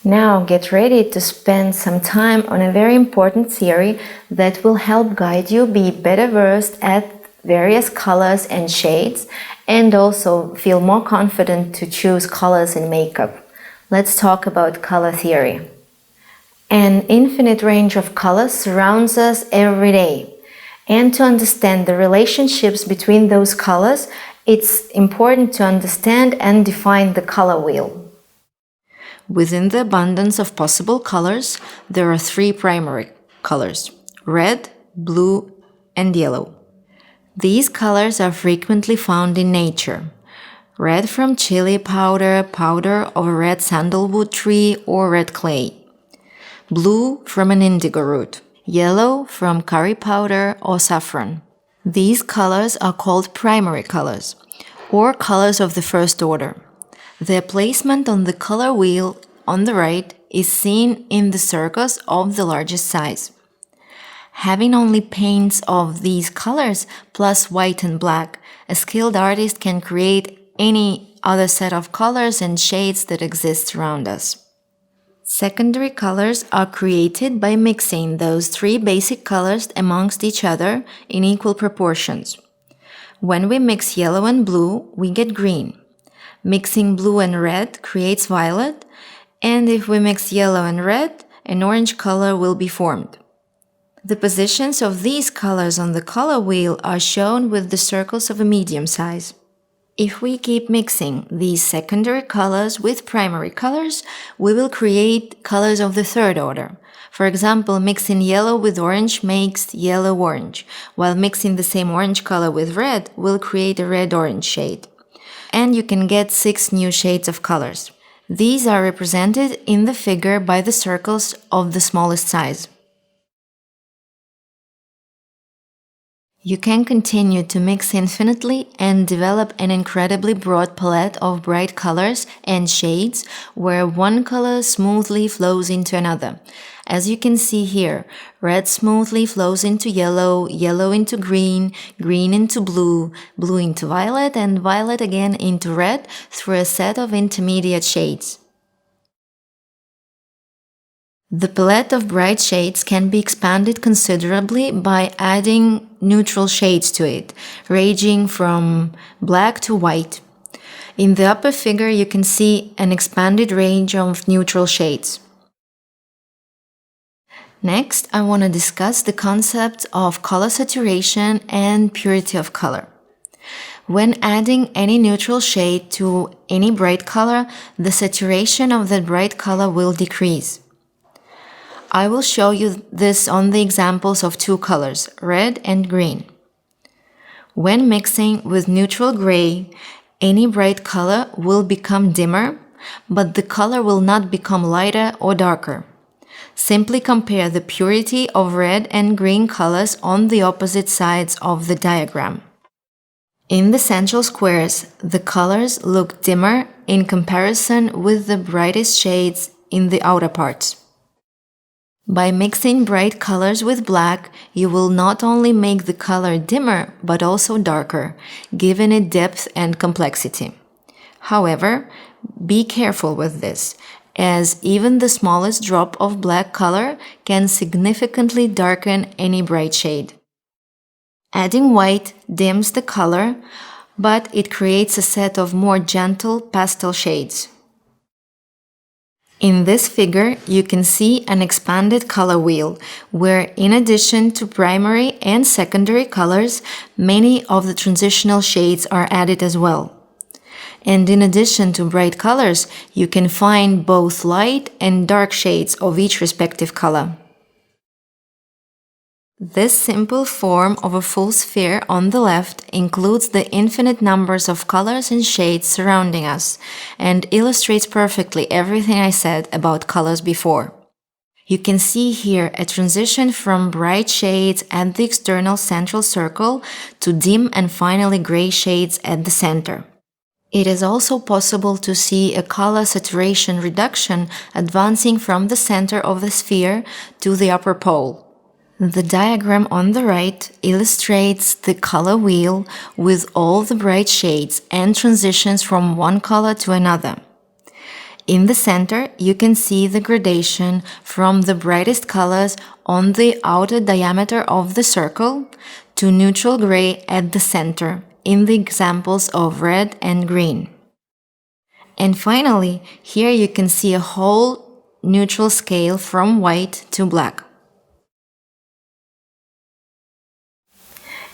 Now get ready to spend some time on a very important theory that will help guide you be better versed at various colors and shades, and also feel more confident to choose colors in makeup. Let's talk about color theory. An infinite range of colors surrounds us every day. And to understand the relationships between those colors, it's important to understand and define the color wheel. Within the abundance of possible colors, there are three primary colors: red, blue, and yellow. These colors are frequently found in nature. Red from chili powder, powder of a red sandalwood tree, or red clay. Blue from an indigo root. Yellow from curry powder or saffron. These colors are called primary colors, or colors of the first order. Their placement on the color wheel on the right is seen in the circles of the largest size. Having only paints of these colors plus white and black, a skilled artist can create any other set of colors and shades that exist around us. Secondary colors are created by mixing those three basic colors amongst each other in equal proportions. When we mix yellow and blue, we get green. Mixing blue and red creates violet, and if we mix yellow and red, an orange color will be formed. The positions of these colors on the color wheel are shown with the circles of a medium size. If we keep mixing these secondary colors with primary colors, we will create colors of the third order. For example, mixing yellow with orange makes yellow-orange, while mixing the same orange color with red will create a red-orange shade. And you can get 6 new shades of colors. These are represented in the figure by the circles of the smallest size. You can continue to mix infinitely and develop an incredibly broad palette of bright colors and shades where one color smoothly flows into another. As you can see here, red smoothly flows into yellow, yellow into green, green into blue, blue into violet, and violet again into red through a set of intermediate shades. The palette of bright shades can be expanded considerably by adding neutral shades to it, ranging from black to white. In the upper figure, you can see an expanded range of neutral shades. Next, I want to discuss the concepts of color saturation and purity of color. When adding any neutral shade to any bright color, the saturation of that bright color will decrease. I will show you this on the examples of 2 colors, red and green. When mixing with neutral gray, any bright color will become dimmer, but the color will not become lighter or darker. Simply compare the purity of red and green colors on the opposite sides of the diagram. In the central squares, the colors look dimmer in comparison with the brightest shades in the outer parts. By mixing bright colors with black, you will not only make the color dimmer, but also darker, giving it depth and complexity. However, be careful with this, as even the smallest drop of black color can significantly darken any bright shade. Adding white dims the color, but it creates a set of more gentle pastel shades. In this figure, you can see an expanded color wheel, where in addition to primary and secondary colors, many of the transitional shades are added as well. And in addition to bright colors, you can find both light and dark shades of each respective color. This simple form of a full sphere on the left includes the infinite numbers of colors and shades surrounding us and illustrates perfectly everything I said about colors before. You can see here a transition from bright shades at the external central circle to dim and finally gray shades at the center. It is also possible to see a color saturation reduction advancing from the center of the sphere to the upper pole. The diagram on the right illustrates the color wheel with all the bright shades and transitions from one color to another. In the center, you can see the gradation from the brightest colors on the outer diameter of the circle to neutral gray at the center in the examples of red and green. And finally, here you can see a whole neutral scale from white to black.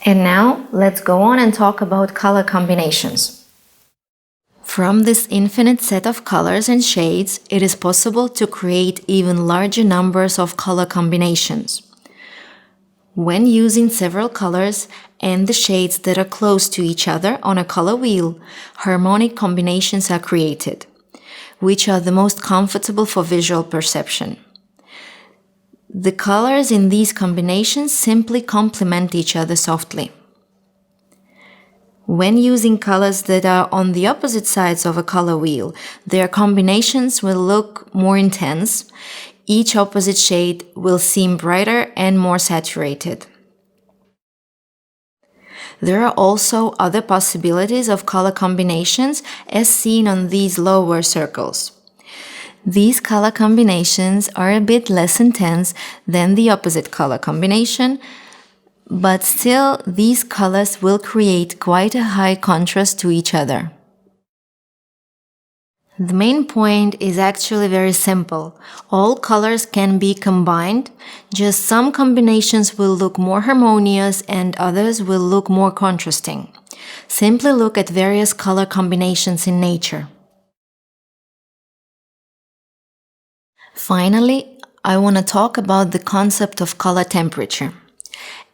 And now, let's go on and talk about color combinations. From this infinite set of colors and shades, it is possible to create even larger numbers of color combinations. When using several colors and the shades that are close to each other on a color wheel, harmonic combinations are created, which are the most comfortable for visual perception. The colors in these combinations simply complement each other softly. When using colors that are on the opposite sides of a color wheel, their combinations will look more intense. Each opposite shade will seem brighter and more saturated. There are also other possibilities of color combinations as seen on these lower circles. These color combinations are a bit less intense than the opposite color combination, but still these colors will create quite a high contrast to each other. The main point is actually very simple. All colors can be combined, just some combinations will look more harmonious and others will look more contrasting. Simply look at various color combinations in nature. Finally, I want to talk about the concept of color temperature.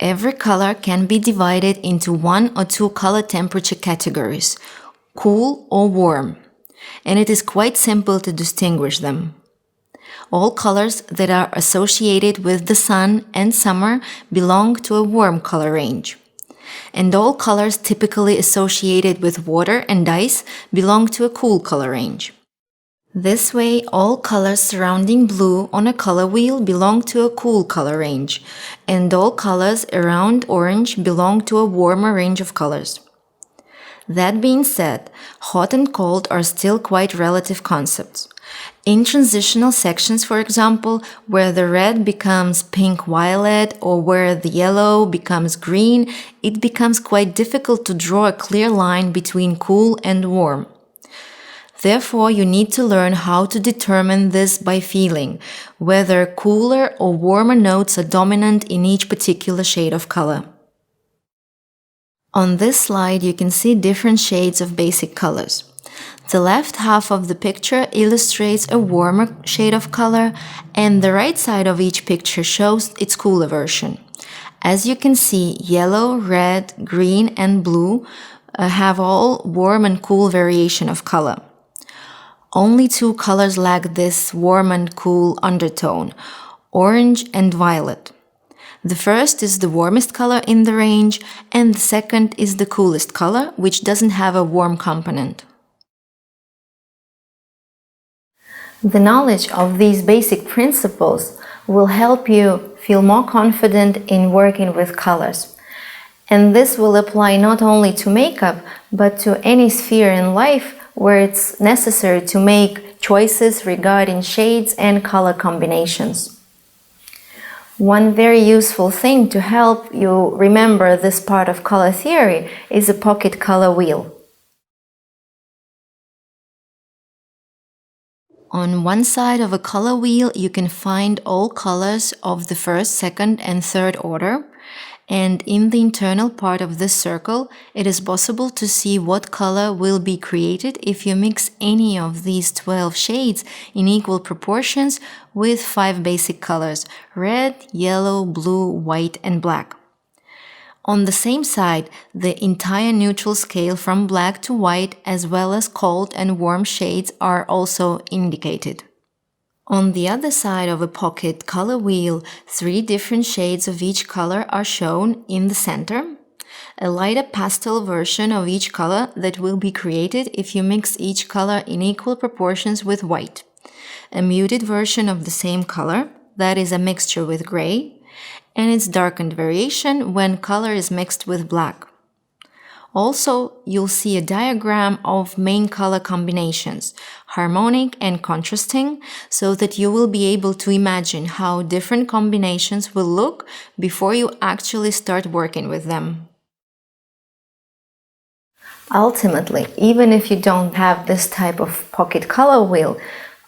Every color can be divided into one or two color temperature categories, cool or warm, and it is quite simple to distinguish them. All colors that are associated with the sun and summer belong to a warm color range, and all colors typically associated with water and ice belong to a cool color range. This way, all colors surrounding blue on a color wheel belong to a cool color range, and all colors around orange belong to a warmer range of colors. That being said, hot and cold are still quite relative concepts. In transitional sections, for example, where the red becomes pink-violet or where the yellow becomes green, it becomes quite difficult to draw a clear line between cool and warm. Therefore, you need to learn how to determine this by feeling, whether cooler or warmer notes are dominant in each particular shade of color. On this slide, you can see different shades of basic colors. The left half of the picture illustrates a warmer shade of color, and the right side of each picture shows its cooler version. As you can see, yellow, red, green, and blue have all warm and cool variation of color. Only two colors lack this warm and cool undertone, orange and violet. The first is the warmest color in the range, and the second is the coolest color, which doesn't have a warm component. The knowledge of these basic principles will help you feel more confident in working with colors. And this will apply not only to makeup, but to any sphere in life where it's necessary to make choices regarding shades and color combinations. One very useful thing to help you remember this part of color theory is a pocket color wheel. On one side of a color wheel, you can find all colors of the first, second, and third order. And in the internal part of this circle, it is possible to see what color will be created if you mix any of these 12 shades in equal proportions with 5 basic colors: red, yellow, blue, white, and black. On the same side, the entire neutral scale from black to white, as well as cold and warm shades, are also indicated. On the other side of a pocket color wheel, 3 different shades of each color are shown in the center. A lighter pastel version of each color that will be created if you mix each color in equal proportions with white. A muted version of the same color, that is a mixture with gray, and its darkened variation when color is mixed with black. Also, you'll see a diagram of main color combinations, harmonic and contrasting, so that you will be able to imagine how different combinations will look before you actually start working with them. Ultimately, even if you don't have this type of pocket color wheel,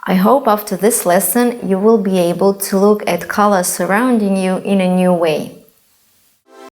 I hope after this lesson you will be able to look at colors surrounding you in a new way.